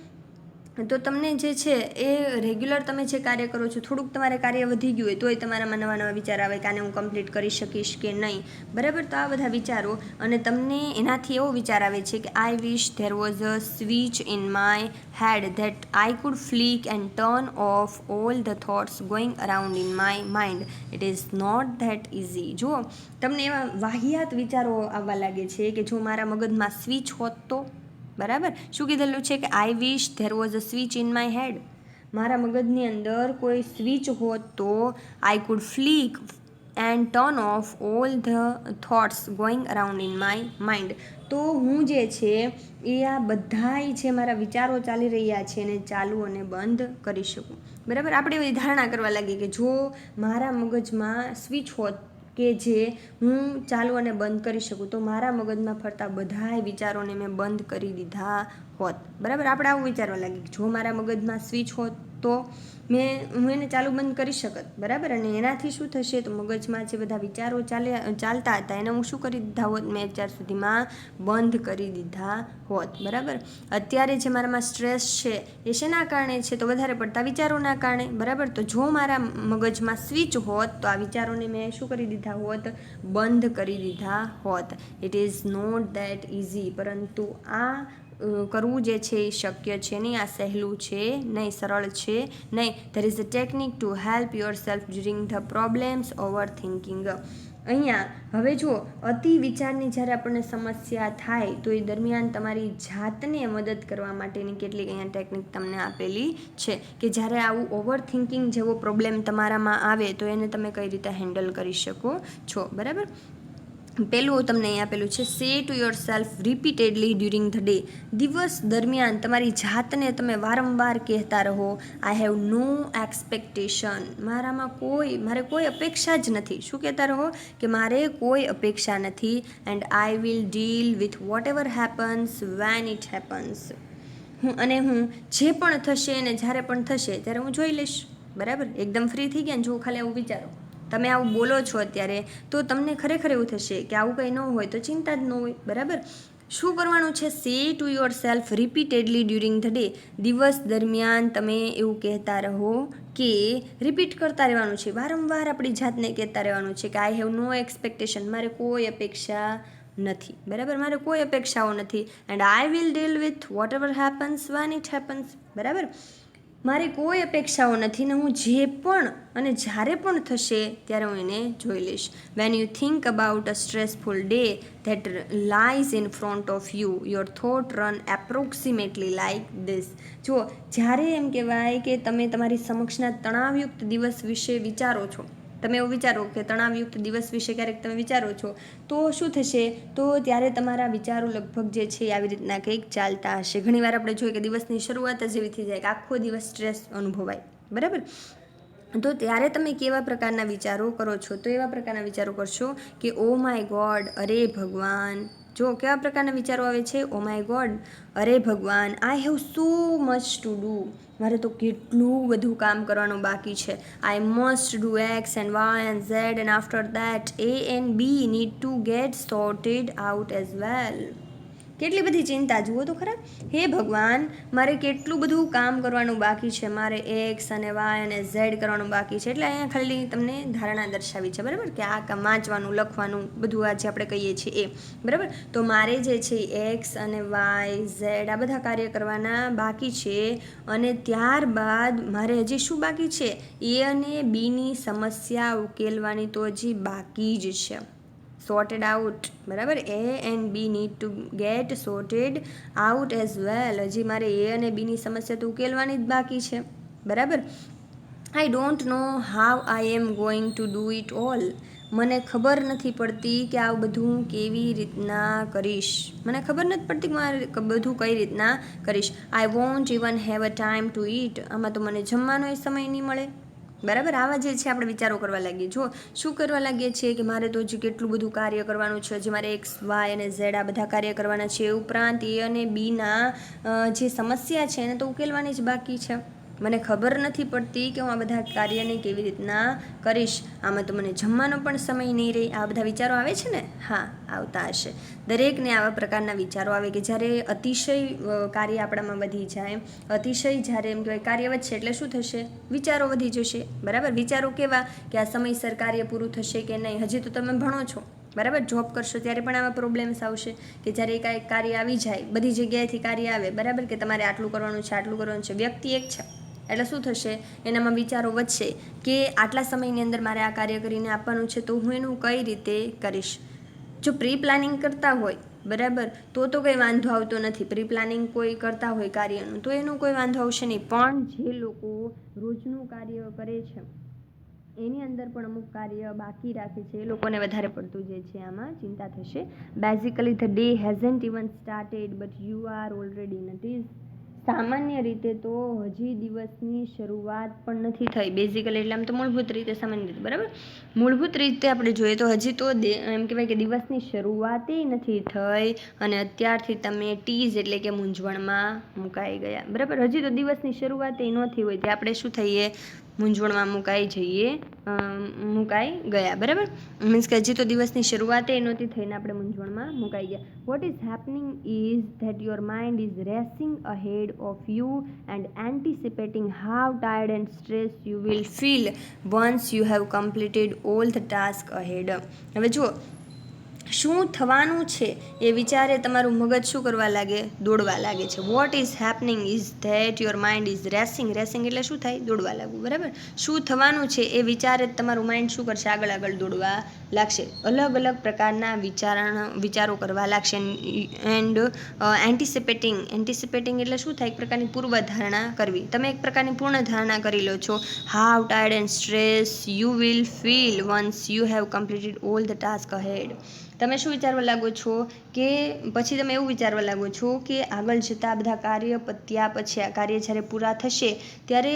તો તમને જે છે એ રેગ્યુલર તમે જે કાર્ય કરો છો, થોડુંક તમારે કાર્ય વધી ગયું હોય તોય તમારામાં નવા નવા વિચાર આવે કે આને હું કમ્પ્લીટ કરી શકીશ કે નહીં. બરાબર. તો આ બધા વિચારો, અને તમને એનાથી એવો વિચાર આવે છે કે I wish there was a switch in my head that I could flick and turn off all the thoughts going around in my mind. It is not that easy. જો તમને એવા વાહિયાત વિચારો આવવા લાગે છે કે જો મારા મગજમાં સ્વિચ હોત તો. બરાબર. શું કીધેલું છે કે I wish there was a switch in my head. મારા મગજની અંદર કોઈ સ્વિચ હોત તો I could flick and turn off all the thoughts going around in my mind. તો હું જે છે એ આ બધાય જે મારા વિચારો ચાલી રહ્યા છે એને ચાલુ અને બંધ કરી શકું. બરાબર. આપણે એવી ધારણા કરવા લાગીએ કે જો મારા મગજમાં સ્વિચ હોત કે જે હું ચાલુ અને બંધ કરી શકું તો મારા મગજમાં ફરતા બધાય વિચારોને મેં બંધ કરી દીધા હોત. બરાબર. આપણે આવું વિચારવા લાગીએ જો મારા મગજમાં સ્વિચ હોત તો હું એને ચાલુ બંધ કરી શકત. બરાબર. અને એનાથી શું થશે? તો મગજમાં જે બધા વિચારો ચાલતા હતા એને હું શું કરી દીધા હોત? મેં અત્યાર સુધીમાં બંધ કરી દીધા હોત. બરાબર. અત્યારે જે મારામાં સ્ટ્રેસ છે એ શેના કારણે છે? તો વધારે પડતા વિચારોના કારણે. બરાબર. તો જો મારા મગજમાં સ્વિચ હોત તો આ વિચારોને મેં શું કરી દીધા હોત? બંધ કરી દીધા હોત. It is not that easy. પરંતુ આ કરવું જે છે એ શક્ય છે નહીં, આ સહેલું છે નહીં, સરળ છે નહીં. There is a technique to help your self during the problems over thinking. અહીંયા હવે જો અતિ વિચારની જ્યારે આપણને સમસ્યા થાય તો એ દરમિયાન તમારી જાતને મદદ કરવા માટેની કેટલીક અહીંયા ટેકનિક તમને આપેલી છે કે જ્યારે આવું ઓવર થિંકિંગ જેવો પ્રોબ્લેમ તમારામાં આવે તો એને તમે કઈ રીતે હેન્ડલ કરી શકો છો. બરાબર. પહેલું તમને અહીં આપેલું છે સે to your self repeatedly during the day. દિવસ દરમિયાન તમારી જાતને તમે વારંવાર કહેતા રહો આઈ હેવ નો એક્સપેક્ટેશન. મારે કોઈ અપેક્ષા જ નથી. શું કહેતા રહો? કે મારે કોઈ અપેક્ષા નથી. And I will deal with whatever happens when it happens. હું જે પણ થશે અને જ્યારે પણ થશે ત્યારે હું જોઈ લઈશ. બરાબર. એકદમ ફ્રી થઈ ગયા ને જો ખાલી આવું વિચારો. તમે આવું બોલો છો અત્યારે તો તમને ખરેખર એવું થશે કે આવું કંઈ ન હોય તો ચિંતા જ ન હોય. બરાબર. શું કરવાનું છે? સે to your self repeatedly during the day. દિવસ દરમિયાન તમે એવું કહેતા રહો કે રિપીટ કરતા રહેવાનું છે, વારંવાર આપણી જાતને કહેતા રહેવાનું છે કે આઈ હેવ નો એક્સપેક્ટેશન. મારે કોઈ અપેક્ષા નથી. બરાબર. મારે કોઈ અપેક્ષાઓ નથી. And I will deal with whatever happens when it happens. બરાબર. મારી કોઈ અપેક્ષાઓ નથી ને હું જે પણ અને જ્યારે પણ થશે ત્યારે હું એને જોઈ લઈશ. When you think about a stressful day that lies in front of you your thought run approximately like this. જો જ્યારે એમ કહેવાય કે તમે તમારી સમક્ષના તણાવયુક્ત દિવસ વિશે વિચારો છો તમે એવું વિચારો કે તણાવયુક્ત દિવસ વિશે ક્યારેક તમે વિચારો છો તો શું થશે, તો ત્યારે તમારા વિચારો લગભગ જે છે આવી રીતના કંઈક ચાલતા હશે. ઘણીવાર આપણે જોઈએ કે દિવસની શરૂઆત જ એવી થઈ જાય કે આખો દિવસ સ્ટ્રેસ અનુભવાય, બરાબર. તો ત્યારે તમે કેવા પ્રકારના વિચારો કરો છો, તો એવા પ્રકારના વિચારો કરશો કે ઓ માય ગોડ, અરે ભગવાન. જો કેવા પ્રકારના વિચારો આવે છે, ઓ માય ગોડ, અરે ભગવાન, I have so much to do, મારે તો કેટલું બધું કામ કરવાનું બાકી છે. I must do X and Y and Z and after that A and B need to get sorted out as well. કેટલી બધી ચિંતા, જુઓ તો ખરા. હે ભગવાન, મારે કેટલું બધું કામ કરવાનું બાકી છે, મારે એક્સ અને વાય અને ઝેડ કરવાનું બાકી છે. એટલે અહીંયા ખાલી તમને ધારણા દર્શાવી છે, બરાબર, કે આ કામ વાંચવાનું, લખવાનું, બધું આ જે આપણે કહીએ છીએ એ, બરાબર. તો મારે જે છે એક્સ અને વાય ઝેડ આ બધા કાર્ય કરવાના બાકી છે, અને ત્યારબાદ મારે હજી શું બાકી છે, એ અને બીની સમસ્યા ઉકેલવાની તો હજી બાકી જ છે. sorted out, બરાબર. એ and B need to get sorted out as well. હજી મારે એ અને બીની સમસ્યા તો ઉકેલવાની જ બાકી છે, બરાબર. I don't know how I am going to do it all. મને ખબર નથી પડતી કે આ બધું કેવી રીતના કરીશ. મને ખબર નથી પડતી કે મારે બધું કઈ રીતના કરીશ. I want even have a time to it. આમાં તો મને જમવાનો એ સમય નહીં મળે, બરાબર. આવા જે છે આપણે વિચારો કરવા લાગીએ. જો શું કરવા લાગીએ છીએ કે મારે તો હજી કેટલું બધું કાર્ય કરવાનું છે, હજી મારે એક્સ વાય અને ઝેડ આ બધા કાર્ય કરવાના છે, ઉપરાંત એ અને બીના જે સમસ્યા છે એને તો ઉકેલવાની જ બાકી છે. મને ખબર નથી પડતી કે હું આ બધા કાર્યને કેવી રીતના કરીશ. આમાં તો મને જમવાનો પણ સમય નહીં રહે. આ બધા વિચારો આવે છે ને? હા, આવતા હશે. દરેકને આવા પ્રકારના વિચારો આવે કે જ્યારે અતિશય કાર્ય આપણામાં વધી જાય, અતિશય જ્યારે એમ કહેવાય કાર્ય વધશે એટલે શું થશે, વિચારો વધી જશે, બરાબર. વિચારો કેવા કે આ સમયસર કાર્ય પૂરું થશે કે નહીં. હજી તો તમે ભણો છો, બરાબર, જોબ કરશો ત્યારે પણ આવા પ્રોબ્લેમ્સ આવશે કે જ્યારે કાંઈક કાર્ય આવી જાય, બધી જગ્યાએથી કાર્ય આવે, બરાબર, કે તમારે આટલું કરવાનું છે, આટલું કરવાનું છે. વ્યક્તિ એક છે એટલે શું થશે, એનામાં વિચારો વધશે કે આટલા સમયની અંદર મારે આ કાર્ય કરીને આપવાનું છે, તો હું એનું કઈ રીતે કરીશ. જો પ્રી પ્લાનિંગ કરતા હોય, બરાબર, તો કંઈ વાંધો આવતો નથી. પ્રી પ્લાનિંગ કોઈ કરતા હોય કાર્યનું તો એનો કોઈ વાંધો આવશે નહીં. પણ જે લોકો રોજનું કાર્ય કરે છે એની અંદર પણ અમુક કાર્ય બાકી રાખે છે, એ લોકોને વધારે પડતું જે છે આમાં ચિંતા થશે. Basically the day hasn't even started but you are already notice. સામાન્ય રીતે તો હજી દિવસની શરૂઆત પણ નથી થઈ. બેઝિકલી એટલે આમ તો મૂળભૂત રીતે, સામાન્ય રીતે, બરાબર. મૂળભૂત રીતે આપણે જોઈએ તો હજી તો એમ કહેવાય કે દિવસની શરૂઆતે નથી થઈ અને અત્યારથી તમે ટીઝ એટલે કે મૂંઝવણમાં મુકાઈ ગયા, બરાબર. હજી તો દિવસની શરૂઆતે નથી હોય તે આપણે શું થઈએ, મૂંઝવણમાં મુકાઈ ગયા, બરાબર. મીન્સ કે હજી તો દિવસની શરૂઆતે નહોતી થઈને આપણે મૂંઝવણમાં મુકાઈ ગયા. What is happening is that your mind is racing ahead of you and anticipating how tired and stress you will feel once you have completed all the task ahead. હવે જુઓ, શું થવાનું છે એ વિચારે તમારું મગજ શું કરવા લાગે, દોડવા લાગે છે. What is happening is that your mind is racing. Racing એટલે શું થાય, દોડવા લાગવું, બરાબર. શું થવાનું છે એ વિચારે તમારું માઇન્ડ શું કરશે, આગળ આગળ દોડવા લાગશે. અલગ અલગ પ્રકારના વિચારો કરવા લાગશે. એન્ડ એન્ટિસિપેટિંગ એટલે શું થાય, એક પ્રકારની પૂર્વધારણા કરવી. તમે એક પ્રકારની પૂર્ણધારણા કરી લો છો. How tired and stress you will feel once you have completed all the task ahead. તમે શું વિચારવા લાગો છો કે પછી તમે એવું વિચારવા લાગો છો કે આગળ જતાં બધા કાર્ય પત્યા પછી આ કાર્ય જ્યારે પૂરા થશે ત્યારે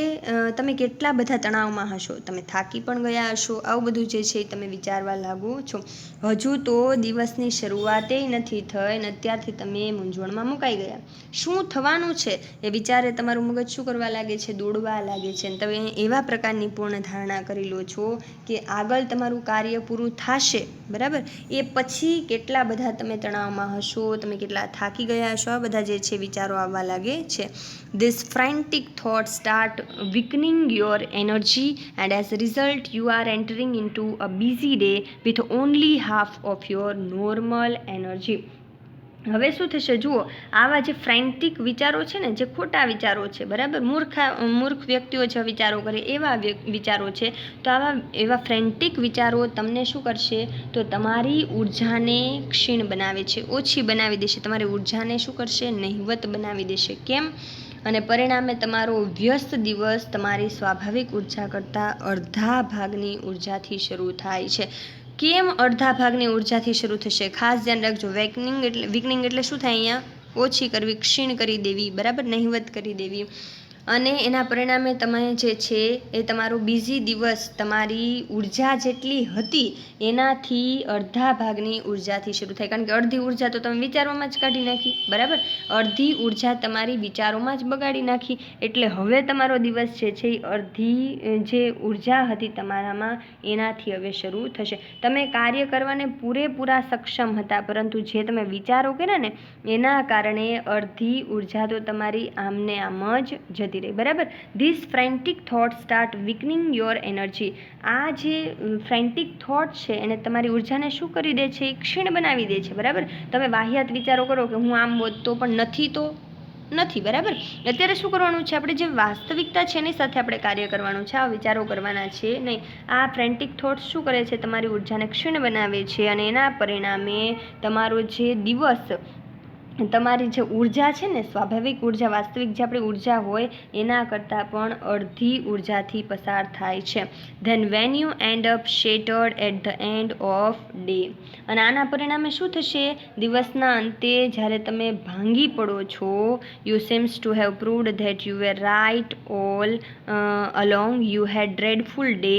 તમે કેટલા બધા તણાવમાં હશો, તમે થાકી પણ ગયા હશો. આવું બધું જે છે એ તમે વિચારવા લાગો છો. હજુ તો દિવસની શરૂઆતે નથી થઈ અને અત્યારથી તમે મૂંઝવણમાં મુકાઈ ગયા. શું થવાનું છે એ વિચારે તમારું મગજ શું કરવા લાગે છે, દોડવા લાગે છે. અને તમે એવા પ્રકારની પૂર્ણ ધારણા કરી લો છો કે આગળ તમારું કાર્ય પૂરું થશે, બરાબર, એ પછી કેટલા બધા તમે તણાવમાં હશો, તમે કેટલા થાકી ગયા હશો, આ બધા જે છે વિચારો આવવા લાગે છે. This frantic thoughts start weakening your energy and as a result you are entering into a busy day with only half of your normal energy. હવે શું થશે, જુઓ, આવા જે ફ્રેન્ટિક વિચારો છે ને, જે ખોટા વિચારો છે, બરાબર, મૂર્ખ વ્યક્તિઓ જે વિચારો કરે એવા વિચારો છે. તો એવા ફ્રેન્ટિક વિચારો તમને શું કરશે, તો તમારી ઉર્જાને ક્ષીણ બનાવે છે, ઓછી બનાવી દેશે. તમારી ઉર્જાને શું કરશે, નહિવત બનાવી દેશે. કેમ? અને પરિણામે તમારો વ્યસ્ત દિવસ તમારી સ્વાભાવિક ઉર્જા કરતાં અડધા ભાગની ઉર્જાથી શરૂ થાય છે. કેમ અડધા ભાગની ઉર્જાથી શરૂ થશે? ખાસ ધ્યાન રાખજો. વીકનિંગ એટલે શું થાય? અહીંયા ઓછી કરવી, ક્ષીણ કરી દેવી, બરાબર, નહિવત કરી દેવી. અને એના પરિણામે તમે જે છે એ તમારો બીજી દિવસ તમારી ઉર્જા જેટલી હતી એનાથી અડધા ભાગની ઉર્જાથી શરૂ થાય. કારણ કે અડધી ઉર્જા તો તમે વિચારોમાં જ કાઢી નાખી, બરાબર, અડધી ઉર્જા તમારી વિચારોમાં જ બગાડી નાખી. એટલે હવે તમારો દિવસ જે છે એ અડધી જે ઉર્જા હતી તમારામાં એનાથી હવે શરૂ થશે. તમે કાર્ય કરવાને પૂરેપૂરા સક્ષમ હતા, પરંતુ જે તમે વિચારો કર્યા ને એના કારણે અડધી ઉર્જા તો તમારી આમને આમ જ જતી રહી, બરાબર. This frantic thought start weakening your energy. આ જે ફ્રેન્ટિક થોટ છે એને તમારી ઉર્જાને શું કરી દે છે? ક્ષીણ બનાવી દે છે, બરાબર. તમે વાહિયાત વિચારો કરો કે હું આમ બોલતો પણ નથી તો નથી, બરાબર. અત્યારે શું કરવાનું છે? આપણે જે વાસ્તવિકતા છે એની સાથે આપણે કાર્ય કરવાનું છે, આ વિચારો કરવાના છે નહીં. આ ફ્રેન્ટિક થોટ્સ શું કરે છે? તમારી ઉર્જાને ક્ષીણ બનાવે છે અને એના પરિણામે તમારો જે દિવસ, તમારી જે ઉર્જા છે ને, સ્વાભાવિક ઉર્જા, વાસ્તવિક જે આપણી ઉર્જા હોય એના કરતાં પણ અડધી ઉર્જાથી પસાર થાય છે. Then when you end up shattered at the end of day. અને આના પરિણામે શું થશે? દિવસના અંતે જ્યારે તમે ભાંગી પડો છો, you seems to have proved that you were right all along, you had dreadful day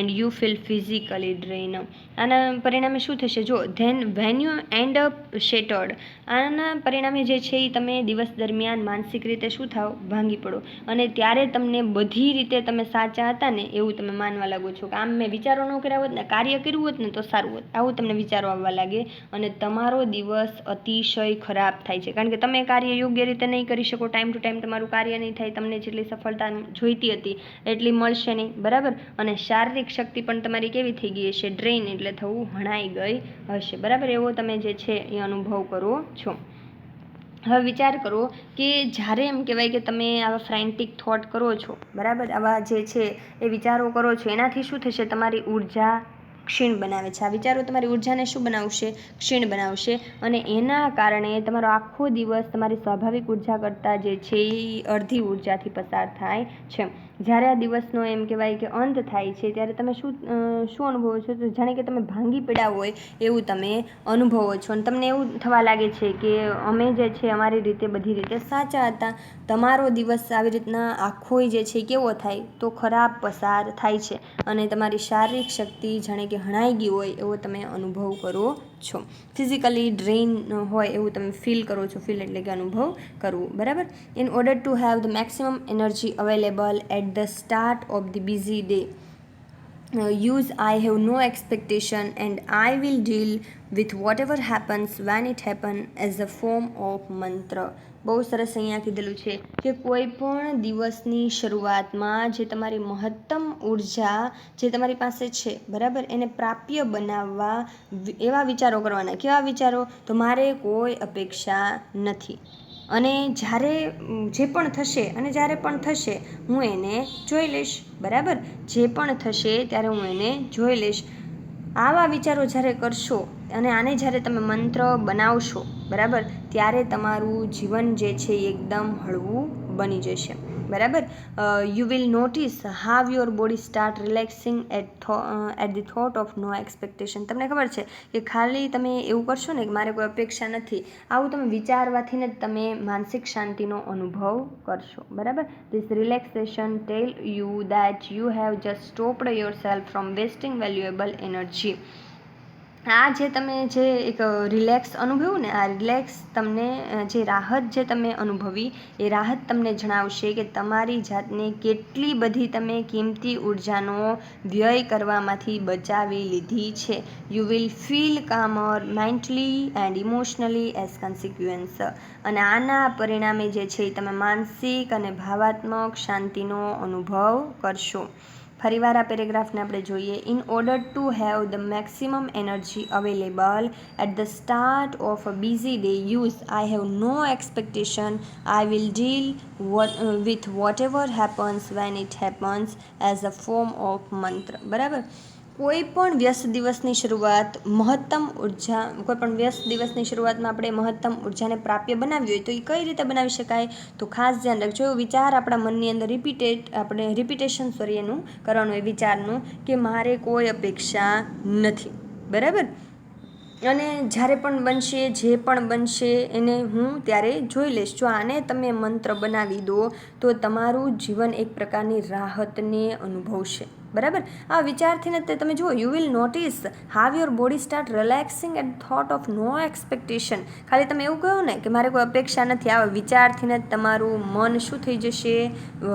and you feel physically drain. આના પરિણામે શું થશે? જો, then when you end up shattered, આના પરિણામે જે છે એ તમે દિવસ દરમિયાન માનસિક રીતે શું થાવ? ભાંગી પડો. અને ત્યારે તમને બધી રીતે તમે સાચા હતા ને એવું તમે માનવા લાગો છો કે આમ મેં વિચારો ન કર્યા હોત ને, કાર્ય કર્યું હોત ને તો સારું હોત, આવું તમને વિચારો આવવા લાગે અને તમારો દિવસ અતિશય ખરાબ થાય છે. કારણ કે તમે કાર્ય યોગ્ય રીતે નહીં કરી શકો, ટાઈમ ટુ ટાઈમ તમારું કાર્ય નહીં થાય, તમને જેટલી સફળતા જોઈતી હતી એટલી મળશે નહીં, બરાબર. અને શારીરિક શક્તિ પણ તમારી કેવી થઈ ગઈ હશે? ડ્રેઇન એટલે થવું, હણાઈ ગઈ હશે, બરાબર. એવો તમે જે છે એ અનુભવ કરો છો. હવે વિચાર કરો કે જ્યારે એમ કહેવાય કે તમે આવા ફ્રેન્ટિક થોટ કરો છો, બરાબર, આવા જે છે એ વિચારો કરો છો, એનાથી શું થશે? તમારી ઉર્જા ક્ષીણ બનાવે છે. આ વિચારો તમારી ઉર્જાને શું બનાવશે? ક્ષીણ બનાવશે. અને એના કારણે તમારો આખો દિવસ તમારી સ્વાભાવિક ઉર્જા કરતાં જે છે એ અડધી ઉર્જાથી પસાર થાય છે. જ્યારે આ દિવસનો એમ કહેવાય કે અંત થાય છે ત્યારે તમે શું અનુભવો છો? તો જાણે કે તમે ભાંગી પડ્યા હોય એવું તમે અનુભવો છો અને તમને એવું થવા લાગે છે કે અમે જે છે અમારી રીતે બધી રીતે સાચા હતા. તમારો દિવસ આવી રીતના આખો જે છે કેવો થાય? તો ખરાબ પસાર થાય છે અને તમારી શારીરિક શક્તિ જાણે કે હણાઈ ગઈ હોય એવો તમે અનુભવ કરો છો. ફિઝિકલી ડ્રેઇન હોય એવું તમે ફીલ કરો છો. ફીલ એટલે કે અનુભવ કરવું, બરાબર. In order to have the maximum energy available at the start of the busy day, use I have no expectation and I will deal with whatever happens when it happen as a form of mantra. બહુ સરસ અહીંયા કીધેલું છે કે કોઈ પણ દિવસની શરૂઆતમાં જે તમારી મહત્તમ ઉર્જા જે તમારી પાસે છે, બરાબર, એને પ્રાપ્ય બનાવવા એવા વિચારો કરવાના. કેવા વિચારો? તો મારે કોઈ અપેક્ષા નથી અને જ્યારે જે પણ થશે અને જ્યારે પણ થશે હું એને જોઈ લઈશ, બરાબર. જે પણ થશે ત્યારે હું એને જોઈ લઈશ. આવા વિચારો જ્યારે કરશો અને આને જ્યારે તમે મંત્ર બનાવશો, બરાબર, ત્યારે તમારું જીવન જે છે એ એકદમ હળવું બની જશે, બરાબર. You will notice how your body start relaxing at the thought of no expectation. તમને ખબર છે કે ખાલી તમે એવું કરશો ને કે મારે કોઈ અપેક્ષા નથી, આવું તમે વિચારવાથી ને તમે માનસિક શાંતિનો અનુભવ કરશો, બરાબર. This relaxation tell you that you have just stopped your self from wasting valuable energy. આ જે તમે જે એક રિલેક્સ અનુભવ્યું ને, આ રિલેક્સ તમને જે રાહત જે તમે અનુભવી એ રાહત તમને જણાવશે કે તમારી જાતને કેટલી બધી તમે કિંમતી ઉર્જાનો વ્યય કરવામાંથી બચાવી લીધી છે. You will feel calmer mentally and emotionally as consequence. અને આના પરિણામે જે છે તમે માનસિક અને ભાવાત્મક શાંતિનો અનુભવ કરશો. ફરીવાર આ પેરેગ્રાફને આપણે જોઈએ. In order to have the maximum energy available at the start of a busy day, use I have no expectation, I will deal with whatever happens when it happens as a form of mantra, બરાબર. કોઈ પણ વ્યસ્ત દિવસની શરૂઆત મહત્તમ ઉર્જા કોઈ પણ વ્યસ્ત દિવસની શરૂઆતમાં આપણે મહત્તમ ઉર્જાને પ્રાપ્ય બનાવવી હોય તો એ કઈ રીતે બનાવી શકાય? તો ખાસ ધ્યાન રાખજો, વિચાર આપણા મનની અંદર રિપીટેશન એનું કરવાનું એ વિચારનું કે મારે કોઈ અપેક્ષા નથી, બરાબર. અને જ્યારે પણ બનશે, જે પણ બનશે એને હું ત્યારે જોઈ લઈશ. જો આને તમે મંત્ર બનાવી દો તો તમારું જીવન એક પ્રકારની રાહતને અનુભવશે, બરાબર. આ વિચારથી ને તમે જુઓ, you will notice how your body start relaxing at thought of no expectation. ખાલી તમે એવું કહો ને કે મારે કોઈ અપેક્ષા નથી, આવા વિચારથી ને તમારું મન શું થઈ જશે?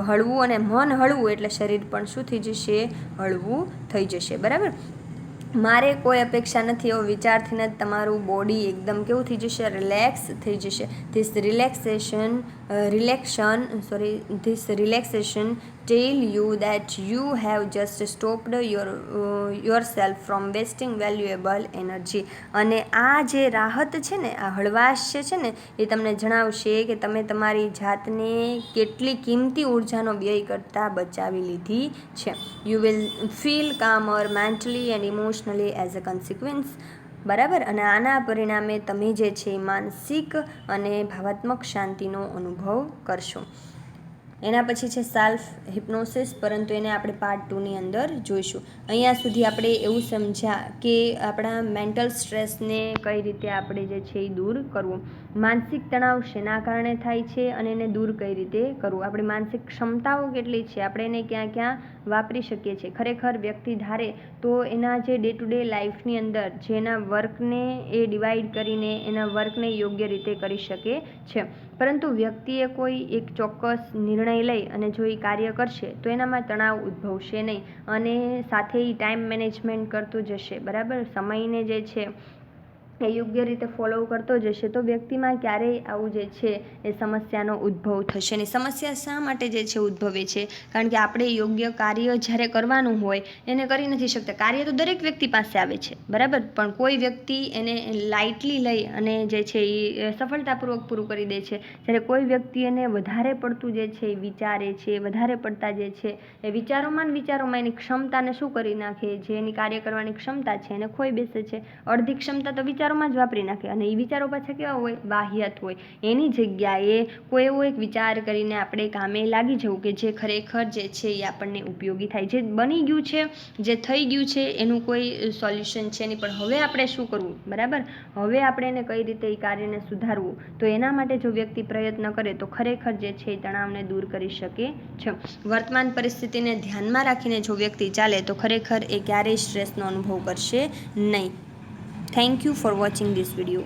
હળવું. અને મન હળવું એટલે શરીર પણ શું થઈ જશે? હળવું થઈ જશે, બરાબર. મારે કોઈ અપેક્ષા નથી એવો વિચારથી જ તમારું બોડી એકદમ કેવું થઈ જશે? રિલેક્સ થઈ જશે. This relaxation tell you that you have just stopped yourself from wasting valuable energy. અને આ જે રાહત છે ને, આ હળવાશ છે ને, એ તમને જણાવશે કે તમે તમારી જાતને કેટલી કિંમતી ઉર્જાનો વ્યય કરતાં બચાવી લીધી છે. You will feel calmer mentally and emotionally as a consequence, બરાબર. અને આના પરિણામે તમે જે છે માનસિક અને ભાવાત્મક શાંતિનો અનુભવ કરશો. એના પછી છે સેલ્ફ હિપ્નોસિસ, પરંતુ એને આપણે પાર્ટ 2ની અંદર જોઈશું. અહીંયા સુધી આપણે એવું સમજ્યા કે આપણા મેન્ટલ સ્ટ્રેસને કઈ રીતે આપણે જે છે એ દૂર કરવું, માનસિક તણાવ શેના કારણે થાય છે અને એને દૂર કઈ રીતે કરવું, આપણી માનસિક ક્ષમતાઓ કેટલી છે, આપણે એને ક્યાં ક્યાં વાપરી શકીએ છીએ. ખરેખર વ્યક્તિ ધારે તો એના જે ડે ટુ ડે લાઈફની અંદર જે એના વર્કને એ ડિવાઈડ કરીને એના વર્કને યોગ્ય રીતે કરી શકે છે. પરંતુ વ્યક્તિએ કોઈ એક ચોક્કસ નિર્ણય લઈ અને જો એ કાર્ય કરશે તો એનામાં તણાવ ઉદ્ભવશે નહીં અને સાથે એ ટાઈમ મેનેજમેન્ટ કરતું જશે, બરાબર. સમયને જે છે એ યોગ્ય રીતે ફોલો કરતો જશે તો વ્યક્તિમાં ક્યારેય આવું જે છે એ સમસ્યાનો ઉદ્ભવ થશે નહીં. સમસ્યા શા માટે જે છે ઉદ્ભવે છે? કારણ કે આપણે યોગ્ય કાર્ય જ્યારે કરવાનું હોય એને કરી નથી શકતા. કાર્ય તો દરેક વ્યક્તિ પાસે આવે છે, બરાબર, પણ કોઈ વ્યક્તિ એને લાઇટલી લઈ અને જે છે એ સફળતાપૂર્વક પૂરું કરી દે છે, જ્યારે કોઈ વ્યક્તિ એને વધારે પડતું જે છે એ વિચારે છે, વધારે પડતા જે છે એ વિચારોમાં એની ક્ષમતાને શું કરી નાખે, જે એની કાર્ય કરવાની ક્ષમતા છે એને ખોઈ બેસે છે. અડધી ક્ષમતા તો વિચારોમાં જ વાપરી નાખે અને એ વિચારો પાછા કેવા હોય? વાહિયાત હોય. એની જગ્યાએ કોઈ એવો એક વિચાર કરીને આપણે કામે લાગી જવું કે જે ખરેખર જે છે એ આપણને ઉપયોગી થાય. જે બની ગયું છે, જે થઈ ગયું છે એનું કોઈ સોલ્યુશન છે નહીં, પણ હવે આપણે શું કરવું, બરાબર, હવે આપણે એને કઈ રીતે એ કાર્યને સુધારવું, તો એના માટે જો વ્યક્તિ પ્રયત્ન કરે તો ખરેખર જે છે એ તણાવને દૂર કરી શકે છે. વર્તમાન પરિસ્થિતિને ધ્યાનમાં રાખીને જો વ્યક્તિ ચાલે તો ખરેખર એ ક્યારેય સ્ટ્રેસનો અનુભવ કરશે નહીં. Thank you for watching this video.